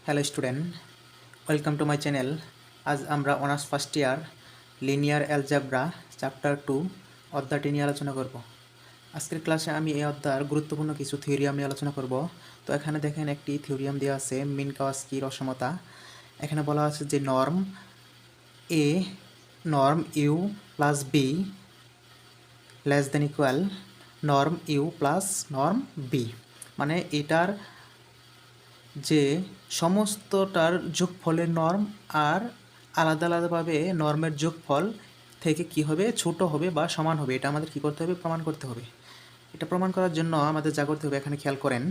Hello student, welcome to my channel. আজ আমরা honours first year linear algebra chapter-2 অধ্যায়টি নিয়ে আলোচনা করব। আজকের ক্লাসে আমি এই অধ্যায়ের গুরুত্বপূর্ণ কিছু থিওরিয়াম নিয়ে আলোচনা করব। তো এখানে দেখেন একটি থিওরিয়াম দেওয়া আছে মিনকাওয়াস্কির অসমতা। এখানে বলা আছে যে norm u plus b less than equal norm u plus norm b, মানে এটার যে সমস্তটার যোগফলের নর্ম আর আলাদা আলাদাভাবে নর্মের যোগফল থেকে কি হবে, ছোট হবে বা সমান হবে, এটা আমাদের কি করতে হবে, প্রমাণ করতে হবে। এটা প্রমাণ করার জন্য আমাদের যা করতে হবে, এখানে খেয়াল করেন,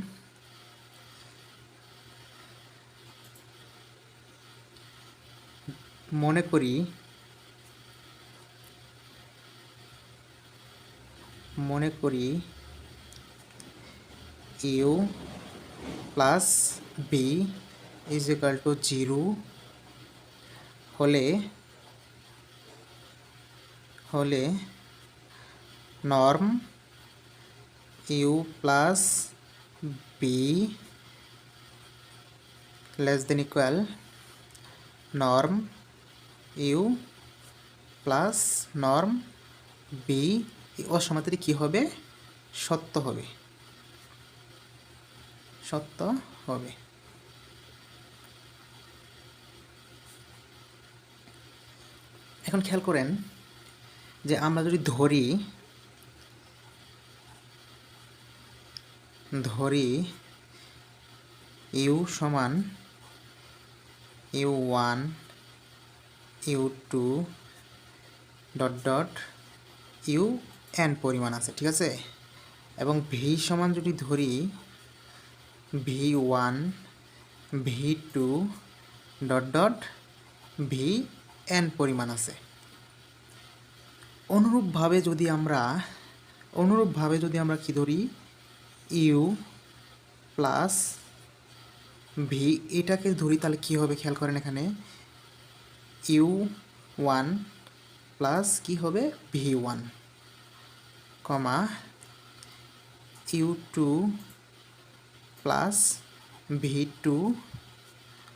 মনে করি u plus b is equal to 0 হলে norm u plus b less than equal norm u plus norm b অসমাতিটি কী হবে, সত্য হবে। এখন খেয়াল করেন যে আমরা যদি ধরি ইউ সমান u1 u2 dot dot un পরিমাণ আছে, ঠিক আছে, এবং ভি সমান যদি ধরি v1 v2 dot dot vn পরিমাণ আছে। অনুরূপভাবে যদি আমরা কি ধরি ইউ প্লাস ভি এটাকে ধরি, তাহলে কী হবে খেয়াল করেন, এখানে u1 প্লাস কী হবে v1 কমা u2 প্লাস v2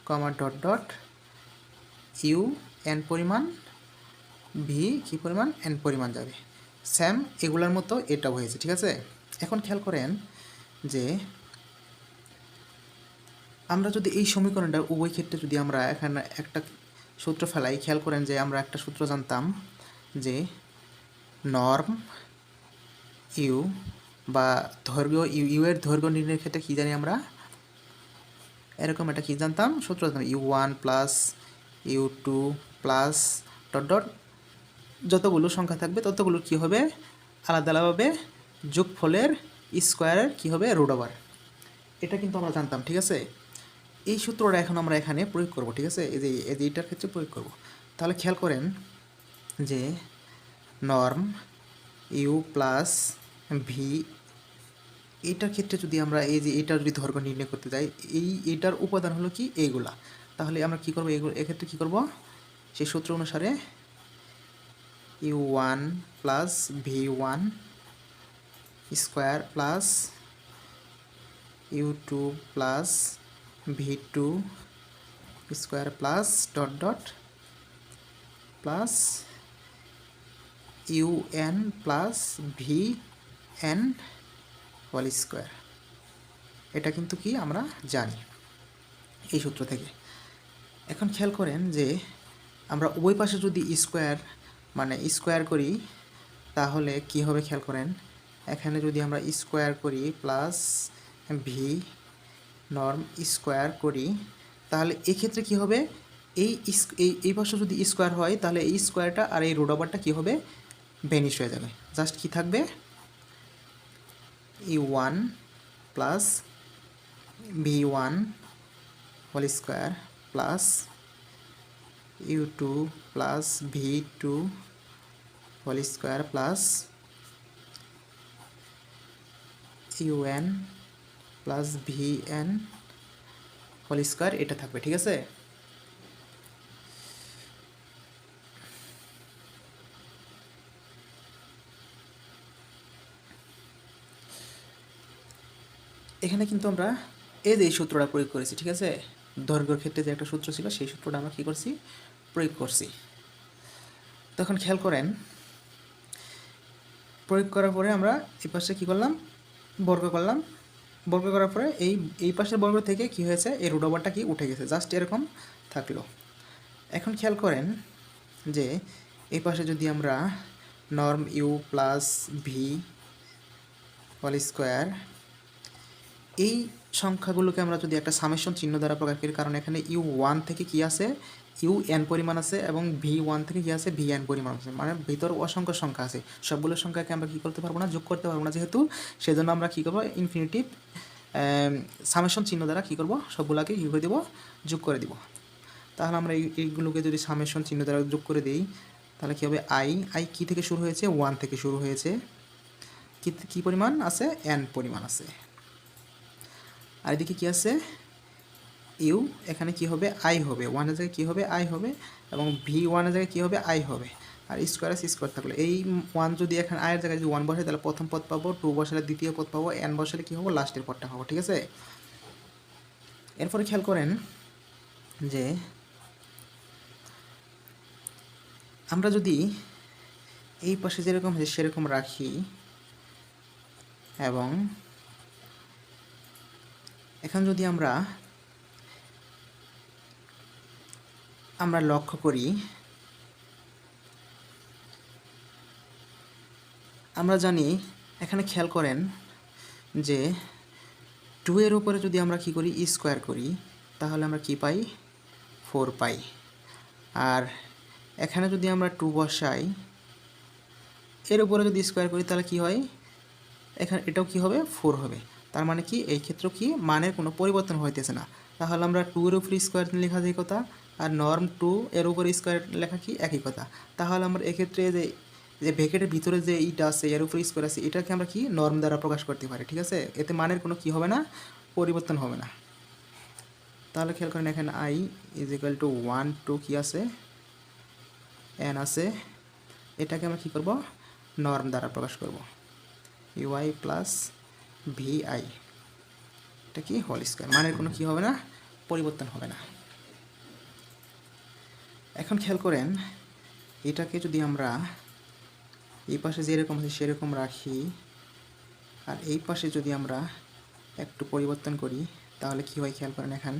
কমা ডট ডট un পরিমাণ ভি কী পরিমাণ n পরিমাণ যাবে। সেম এগুলোর মতো এটাও হয়েছে, ঠিক আছে। এখন খেয়াল করেন যে আমরা যদি এই সমীকরণটার উভয় ক্ষেত্রে যদি আমরা এখানে একটা সূত্র ফেলাই, খেয়াল করেন যে আমরা একটা সূত্র জানতাম যে নর্ম ইউ বা দৈর্ঘ্য ইউ এর দৈর্ঘ্য নির্ণয়ের ক্ষেত্রে কী জানি আমরা, এরকম একটা কী জানতাম, সূত্র জানতাম u1 plus u2 plus dot dot যতগুলো সংখ্যা থাকবে ততগুলো কী হবে, আলাদা আলাদাভাবে যোগফলের স্কোয়ারের কী হবে, রুট ওভার। এটা কিন্তু আমরা জানতাম, ঠিক আছে। এই সূত্রটা এখন আমরা এখানে প্রয়োগ করব, ঠিক আছে, এই যে এইটার ক্ষেত্রে প্রয়োগ করব। তাহলে খেয়াল করেন যে নর্ম ইউ প্লাস ভি এইটার ক্ষেত্রে যদি আমরা এই যে এইটার যদি দৈর্ঘ্য নির্ণয় করতে যাই, এইটার উপাদান হলো কি এইগুলা, তাহলে আমরা কি করব, এক্ষেত্রে কী করব, সেই সূত্র অনুসারে u1 plus v1 square plus u2 plus v2 square plus dot dot plus un plus vn whole square. এটা কিন্তু কি আমরা জানি এই সূত্র থেকে। এখন খেয়াল করেন যে আমরা উভয় পাশে যদি স্কোয়ার করি, তাহলে কি হবে খেয়াল করেন, এখানে যদি আমরা স্কোয়ার করি প্লাস ভি নর্ম স্কোয়ার করি, তাহলে এক্ষেত্রে কি হবে, এই পাশে যদি স্কোয়ার হয়, তাহলে এই স্কোয়ারটা আর এই রুট ওভারটা কী হবে, ভ্যানিশ হয়ে যাবে। জাস্ট কি থাকবে, u1 plus v1 whole square plus u2 plus v2 whole square plus un plus vn whole square, এটা থাকবে, ঠিক আছে। এখানে কিন্তু আমরা এই যে এই সূত্রটা প্রয়োগ করেছি, ঠিক আছে। দৈর্ঘ্যের ক্ষেত্রে যে একটা সূত্র ছিল সেই সূত্রটা আমরা কী করছি, প্রয়োগ করছি। তখন খেয়াল করেন, প্রয়োগ করার পরে আমরা এই পাশে কী করলাম, বর্গ করলাম। বর্গ করার পরে এই পাশের বর্গ থেকে কি হয়েছে, এই রুট ওভারটা কি উঠে গেছে, জাস্ট এরকম থাকলো। এখন খেয়াল করেন যে এই পাশে যদি আমরা norm u plus v whole square, এই সংখ্যাগুলোকে আমরা যদি একটা সামেশন চিহ্ন দ্বারা প্রকাশ করি, কারণ এখানে ইউ ওয়ান থেকে কি আছে, ইউ এন পরিমাণ আছে, এবং ভি ওয়ান থেকে কি আছে, ভি এন পরিমাণ আছে, মানে ভিতর অসংখ্য সংখ্যা আছে। সবগুলো সংখ্যাকে আমরা কী করতে পারবো না, যোগ করতে পারবো না, যেহেতু সেজন্য আমরা কী করবো, ইনফিনিটিভ সামেশন চিহ্ন দ্বারা কী করবো, সবগুলোকে কী করে দেবো, যোগ করে দিব। তাহলে আমরা এইগুলোকে যদি সামেশন চিহ্ন দ্বারা যোগ করে দিই, তাহলে কী হবে, আই কী থেকে শুরু হয়েছে, ওয়ান থেকে শুরু হয়েছে, কী পরিমাণ আছে, এন পরিমাণ আছে। আর এদিকে কী আছে, ইউ, এখানে কী হবে, আই হবে, ওয়ানের জায়গায় কী হবে, আই হবে, এবং ভি ওয়ানের জায়গায় কী হবে, আই হবে। আর স্কোয়ার আছে, স্কোয়ার থাকলো, এই ওয়ান যদি এখানে আয়ের জায়গায় যদি ওয়ান বসে, তাহলে প্রথম পদ পাবো, টু বসালে দ্বিতীয় পদ পাবো, এন বসালে কী হবো, লাস্টের পদটা পাবো। ঠিক আছে, এরপরে খেয়াল করেন যে আমরা যদি এই পাশে যেরকম আছে সেরকম রাখি, এবং এখন যদি আমরা লক্ষ্য করি, আমরা জানি, এখানে খেয়াল করেন যে 2 এর উপরে যদি আমরা কী করি, স্কোয়ার করি, তাহলে আমরা কী পাই, 4 পাই। আর এখানে যদি আমরা 2 বসাই, এর উপরে যদি স্কোয়ার করি, তাহলে কি হয়, এখানে এটাও কি হবে, 4 হবে। তার মানে কি, এই ক্ষেত্রে কি মানের কোনো পরিবর্তন হইতেছে না। তাহলে আমরা 2 এর উপরে স্কোয়ার লেখা যায় কথা, আর নর্ম 2 এর উপরে স্কোয়ার লেখা কি একই কথা। তাহলে আমরা এক্ষেত্রে যে ব্র্যাকেটের ভিতরে যে এইটা আছে, এর উপরে স্কোয়ার আছে, এটাকে আমরা কি নর্ম দ্বারা প্রকাশ করতে পারি। ঠিক আছে, এতে মানের কোনো কি হবে না, পরিবর্তন হবে না। তাহলে খেয়াল করেন, এখানে আই ইজ ইকুয়াল টু 1 2 কি আছে, এন আছে, এটাকে আমরা কী করব, নর্ম দ্বারা প্রকাশ করব, ইউআই প্লাস ভিআই, এটা কি হোল স্কোয়ার, মানের কোনো কী হবে না, পরিবর্তন হবে না। এখন খেয়াল করেন, এটাকে যদি আমরা এই পাশে যেরকম আছে সেরকম রাখি, আর এই পাশে যদি আমরা একটু পরিবর্তন করি, তাহলে কি হয়, খেয়াল করেন, এখন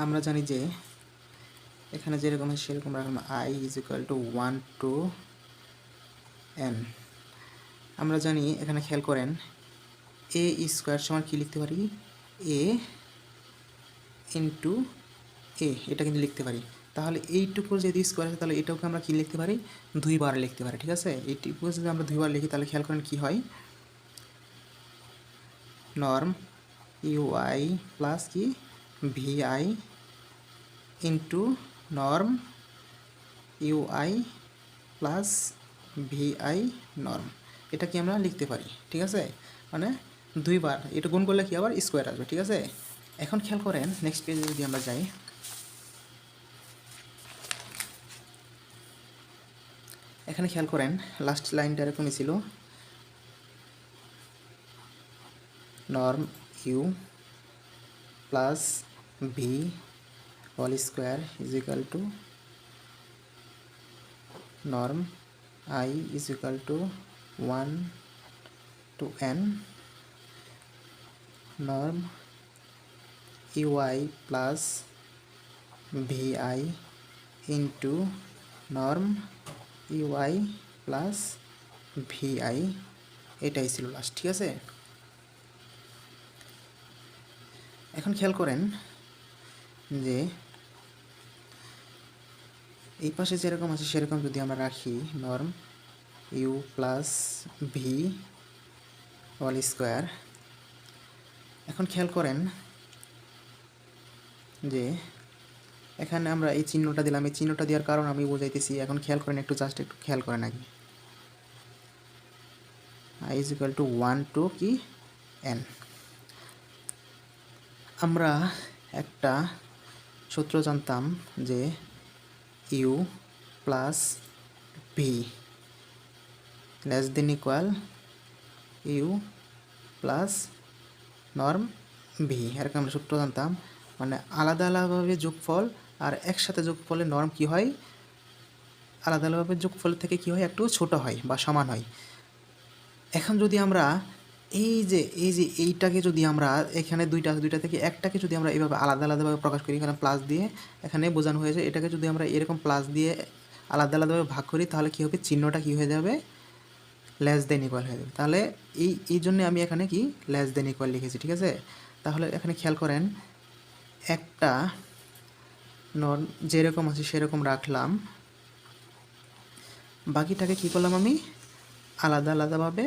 আমরা জানি যে এখানে যেরকম আছে সেরকম রাখলাম, i is equal to 1 to n. আমরা জানি, এখানে খেয়াল করেন, এ স্কোয়ার সমান কী লিখতে পারি, এ ইন্টু এ, এটা কিন্তু লিখতে পারি। তাহলে এইটুকুর যদি স্কোয়ার আছে, তাহলে এটাকে আমরা কী লিখতে পারি, 2 বার লিখতে পারি। ঠিক আছে, এইটুকু যদি আমরা 2 বার লিখি, তাহলে খেয়াল করেন কী হয়, নর্ম ইউআই প্লাস কি v i into norm u i plus v i norm, এটা কি আমরা লিখতে পারি। ঠিক আছে, মানে 2 বার এটা গুণ করলে কি আবার স্কোয়ার আসবে। ঠিক আছে, এখন খেয়াল করেন, নেক্সট পেজে যদি আমরা যাই, এখানে খেয়াল করেন, লাস্ট লাইনটা এরকমই ছিল, norm u plus v whole square is equal to norm i is equal to 1 to n norm ui plus vi into norm ui plus vi, এটাই ছিল লাস্ট। ঠিক আছে, এখন খেয়াল করেন যে এই পাশে যেরকম আছে সেরকম যদি আমরা রাখি, norm u plus v whole square, এখন খেয়াল করেন যে এখানে আমরা এই চিহ্নটা দিলাম, এই চিহ্নটা দেওয়ার কারণ আমি বোঝাইতেছি। এখন খেয়াল করেন, একটু জাস্ট একটু খেয়াল করেন আগে, i is equal to 1 to কি এন। আমরা একটা সূত্র জানতাম যে u plus v less than equal u plus norm v, এরকম আমরা সূত্র জানতাম। মানে আলাদা আলাদাভাবে যোগফল আর একসাথে যোগফলের নর্ম কী হয়, আলাদা আলাদাভাবে যোগফল থেকে কী হয়, একটু ছোট হয় বা সমান হয়। এখন যদি আমরা এইটাকে যদি আমরা এখানে দুইটা থেকে একটাকে যদি আমরা এইভাবে আলাদা আলাদাভাবে প্রকাশ করি, এখানে প্লাস দিয়ে এখানে বোঝানো হয়েছে, এটাকে যদি আমরা এরকম প্লাস দিয়ে আলাদা আলাদাভাবে ভাগ করি তাহলে কী হবে, চিহ্নটা কী হয়ে যাবে, লেস দেন ইকুয়াল হয়ে যাবে। তাহলে এই জন্যে আমি এখানে কি লেস দেন ইকুয়াল লিখেছি, ঠিক আছে। তাহলে এখানে খেয়াল করেন, একটা নর্ম যেরকম আছে সেরকম রাখলাম, বাকিটাকে কী করলাম, আমি আলাদা আলাদাভাবে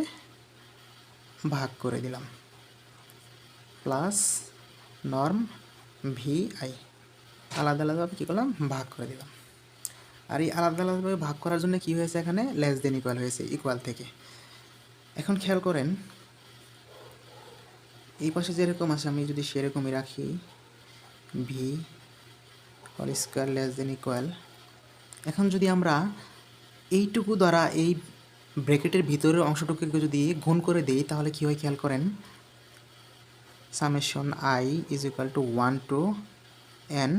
ভাগ করে দিলাম, প্লাস নর্ম ভি আই, আলাদা আলাদাভাবে কী করলাম, ভাগ করে দিলাম। আর এই আলাদা আলাদাভাবে ভাগ করার জন্য কী হয়েছে, এখানে লেস দেন ইকুয়াল হয়েছে ইকুয়াল থেকে। এখন খেয়াল করেন, এই পাশে যেরকম আছে আমি যদি সেরকমই রাখি, v whole square less than equal. এখন যদি আমরা এইটুকু দ্বারা এই ব্র্যাকেটের ভিতরের অংশটুকুকে যদি গুণ করে দিই তাহলে কী হয়, খেয়াল করেন, summation i is equal to 1 to n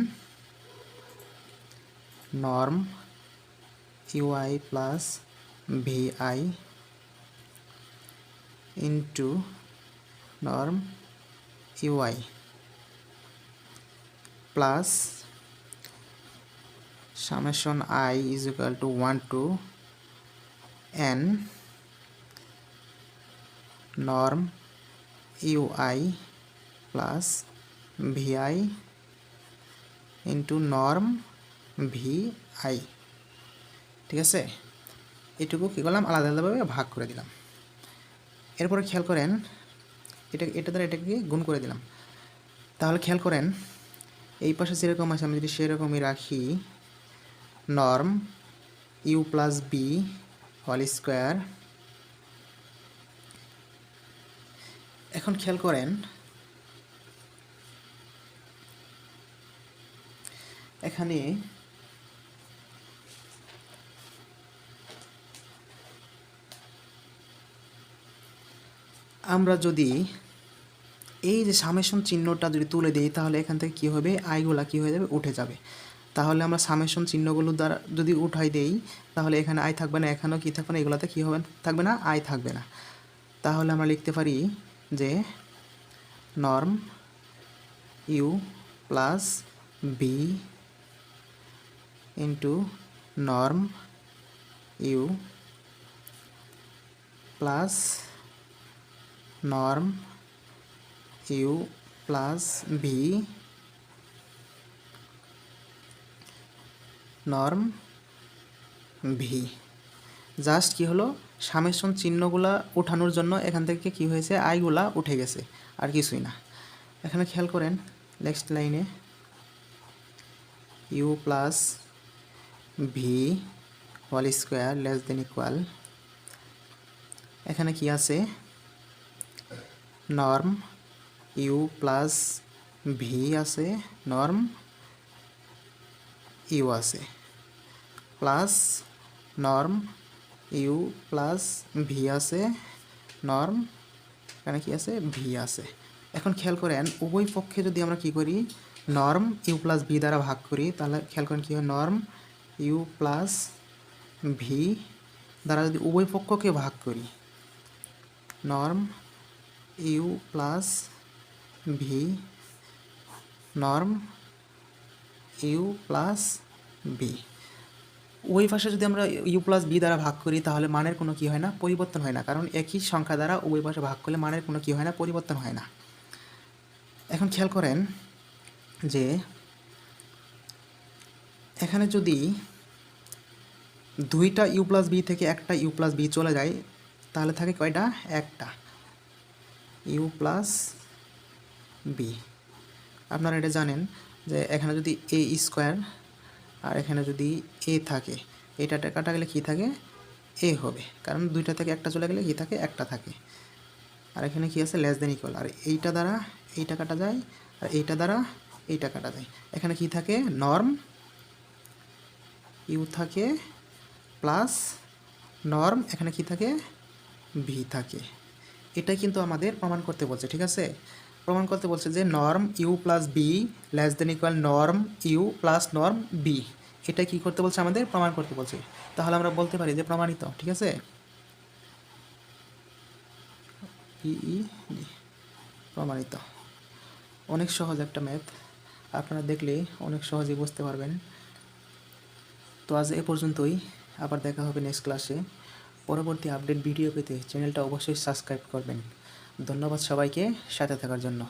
norm u i plus v i into norm u i plus summation i is equal to 1 to n norm u i plus v i into norm v i, ঠিক আছে। এটুকু কী করলাম, আলাদা আলাদাভাবে ভাগ করে দিলাম। এরপরে খেয়াল করেন, এটা দ্বারা এটাকে গুণ করে দিলাম। তাহলে খেয়াল করেন, এই পাশে যেরকম আছে আমি যদি সেরকমই রাখি, norm u plus b whole square. এখন খেয়াল করেন, এখানে আমরা যদি এই যে সামেশন চিহ্নটা যদি তুলে দিই তাহলে এখান থেকে কী হবে, আইগুলা কী হয়ে যাবে, উঠে যাবে। তাহলে আমরা সামেশন চিহ্নগুলো দ্বারা যদি উঠাই দেই তাহলে এখানে আই থাকবে না, এখানেও কী থাকবে না, এগুলোতে কী হবে, থাকবে না, আই থাকবে না। তাহলে আমরা লিখতে পারি যে norm u plus b into norm u plus norm u plus v norm v. Just কী হলো, সামেশন চিহ্নগুলা ওঠানোর জন্য এখান থেকে কী হয়েছে, আইগুলা উঠে গেছে, আর কিছুই না। এখানে খেয়াল করেন, নেক্সট লাইনে u plus v whole square less than equal, এখানে কি আছে, নর্ম ইউ প্লাস ভি আছে, নর্ম ইউ আছে, plus norm u plus v আছে, নর্ম এখানে কি আছে, ভি আছে। এখন খেয়াল করেন, উভয় পক্ষে যদি আমরা কি করি, নর্ম ইউ প্লাস ভি দ্বারা ভাগ করি তাহলে খেয়াল করেন কী হয়, নর্ম ইউ প্লাস ভি দ্বারা যদি উভয় পক্ষকে ভাগ করি, norm u plus v norm u plus v, ওই পাশে যদি আমরা ইউ প্লাস বি দ্বারা ভাগ করি তাহলে মানের কোনো কী হয় না, পরিবর্তন হয় না, কারণ একই সংখ্যা দ্বারা উভয় পাশে ভাগ করলে মানের কোনো কী হয় না, পরিবর্তন হয় না। এখন খেয়াল করেন যে এখানে যদি দুইটা ইউ প্লাস বি থেকে একটা ইউ প্লাস বি চলে যায় তাহলে থাকে কয়টা, একটা ইউ প্লাস বি। আপনারা এটা জানেন যে এখানে যদি এ স্কোয়ার আর এখানে যদি এ থাকে, এটা কাটা গেলে কী থাকে, এ হবে, কারণ দুইটা থেকে একটা চলে গেলে কী থাকে, একটা থাকে। আর এখানে কী আছে, লেস দেন ইকুয়াল, আর এইটা দ্বারা এইটা কাটা যায় আর এইটা দ্বারা এইটা কাটা যায়। এখানে কী থাকে, নর্ম ইউ থাকে প্লাস নর্ম এখানে কী থাকে, ভি থাকে। এটাই কিন্তু আমাদের প্রমাণ করতে বলছে, ঠিক আছে? প্রমাণ করতে বলছে যে norm u plus b less than equal norm u plus norm b, এটা কি করতে বলছে আমাদের? প্রমাণ করতে বলছে। তাহলে আমরা বলতে পারি যে প্রমাণিত, ঠিক আছে? প্রমাণিত। অনেক সহজ একটা ম্যাথ, আপনারা দেখলে অনেক সহজেই বুঝতে পারবেন। তো আজ এ পর্যন্তই, আবার দেখা হবে নেক্সট ক্লাসে। পরবর্তী আপডেট ভিডিও পেতে চ্যানেলটা অবশ্যই সাবস্ক্রাইব করবেন। ধন্যবাদ সবাইকে সাথে থাকার জন্য।